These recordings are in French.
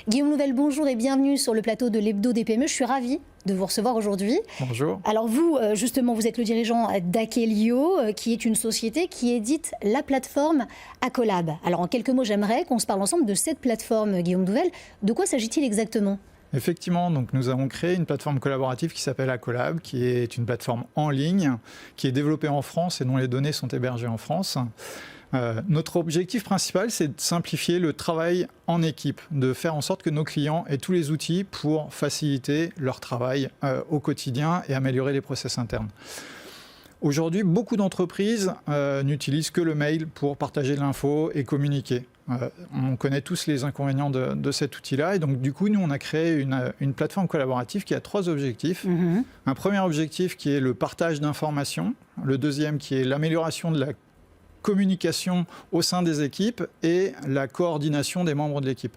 Guillaume Nouvel, bonjour et bienvenue sur le plateau de l'Hebdo des PME. Je suis ravie de vous recevoir aujourd'hui. Bonjour. Alors vous, justement, vous êtes le dirigeant d'Akelio, qui est une société qui édite la plateforme Acolab. Alors en quelques mots, j'aimerais qu'on se parle ensemble de cette plateforme, Guillaume Nouvel. De quoi s'agit-il exactement ? Effectivement, donc nous avons créé une plateforme collaborative qui s'appelle Acolab, qui est une plateforme en ligne, qui est développée en France et dont les données sont hébergées en France. Notre objectif principal, c'est de simplifier le travail en équipe, de faire en sorte que nos clients aient tous les outils pour faciliter leur travail au quotidien et améliorer les process internes. Aujourd'hui, beaucoup d'entreprises n'utilisent que le mail pour partager de l'info et communiquer. On connaît tous les inconvénients de cet outil-là. Et donc, du coup, nous, on a créé une plateforme collaborative qui a 3 objectifs. Un premier objectif qui est le partage d'informations. Le deuxième qui est l'amélioration de la communication au sein des équipes et la coordination des membres de l'équipe.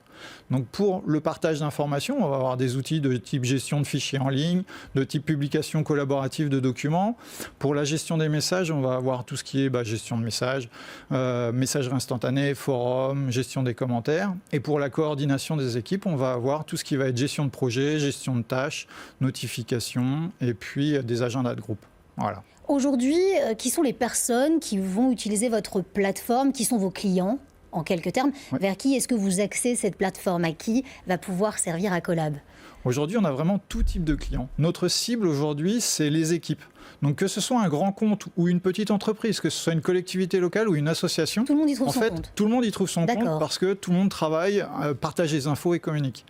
Donc pour le partage d'informations, on va avoir des outils de type gestion de fichiers en ligne, de type publication collaborative de documents. Pour la gestion des messages, on va avoir tout ce qui est gestion de messages, messagerie instantanée, forum, gestion des commentaires. Et pour la coordination des équipes, on va avoir tout ce qui va être gestion de projet, gestion de tâches, notifications et puis des agendas de groupe. Voilà. Aujourd'hui, qui sont les personnes qui vont utiliser votre plateforme, qui sont vos clients, en quelques termes? Oui. Vers qui est-ce que vous axez cette plateforme? À qui va pouvoir servir Acolab? Aujourd'hui, on a vraiment tout type de clients. Notre cible aujourd'hui, c'est les équipes. Donc que ce soit un grand compte ou une petite entreprise, que ce soit une collectivité locale ou une association, tout le monde y trouve son compte. Tout le monde y trouve son compte parce que tout le monde travaille, partage les infos et communique.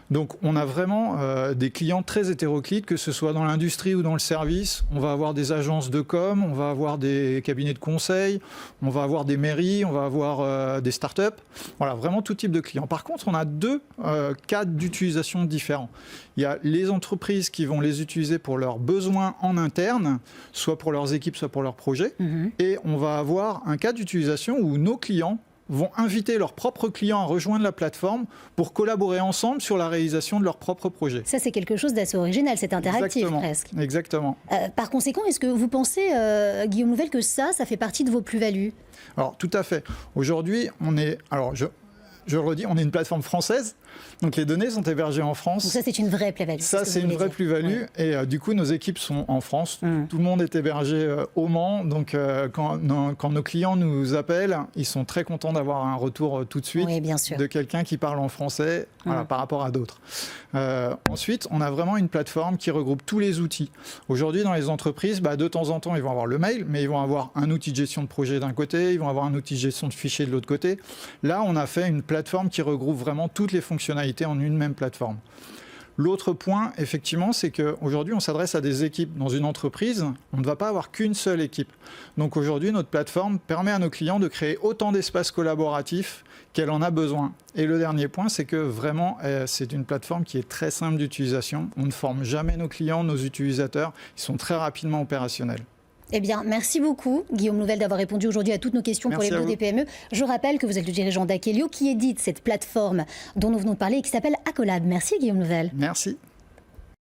Donc on a vraiment des clients très hétéroclites, que ce soit dans l'industrie ou dans le service. On va avoir des agences de com, on va avoir des cabinets de conseil, on va avoir des mairies, on va avoir des startups. Voilà, vraiment tout type de clients. Par contre, on a 2 cas d'utilisation différents. Il y a les entreprises qui vont les utiliser pour leurs besoins en interne, soit pour leurs équipes, soit pour leurs projets. Et on va avoir un cas d'utilisation où nos clients vont inviter leurs propres clients à rejoindre la plateforme pour collaborer ensemble sur la réalisation de leurs propres projets. Ça, c'est quelque chose d'assez original, c'est interactif. Exactement, presque. Exactement. Par conséquent, est-ce que vous pensez, Guillaume Nouvel, que ça fait partie de vos plus-values? Alors, tout à fait. Aujourd'hui, on est... Alors, je le redis, on est une plateforme française, donc les données sont hébergées en France. Donc ça, c'est une vraie plus-value. Ça, c'est une vraie plus-value, oui. Et du coup, nos équipes sont en France. Tout le monde est hébergé au Mans, donc quand nos clients nous appellent, ils sont très contents d'avoir un retour tout de suite, oui, bien sûr, de quelqu'un qui parle en français par rapport à d'autres. Ensuite, on a vraiment une plateforme qui regroupe tous les outils. Aujourd'hui, dans les entreprises, de temps en temps, ils vont avoir le mail, mais ils vont avoir un outil de gestion de projet d'un côté, ils vont avoir un outil de gestion de fichiers de l'autre côté. Là, on a fait une plateforme qui regroupe vraiment toutes les fonctionnalités en une même plateforme. L'autre point, effectivement, c'est qu'aujourd'hui, on s'adresse à des équipes. Dans une entreprise, on ne va pas avoir qu'une seule équipe. Donc aujourd'hui, notre plateforme permet à nos clients de créer autant d'espaces collaboratifs qu'elle en a besoin. Et le dernier point, c'est que vraiment, c'est une plateforme qui est très simple d'utilisation. On ne forme jamais nos clients, nos utilisateurs. Ils sont très rapidement opérationnels. Eh bien, merci beaucoup, Guillaume Nouvel, d'avoir répondu aujourd'hui à toutes nos questions pour l'Hebdo des PME. Je rappelle que vous êtes le dirigeant d'Akelio, qui édite cette plateforme dont nous venons de parler et qui s'appelle Acolab. Merci, Guillaume Nouvel. Merci.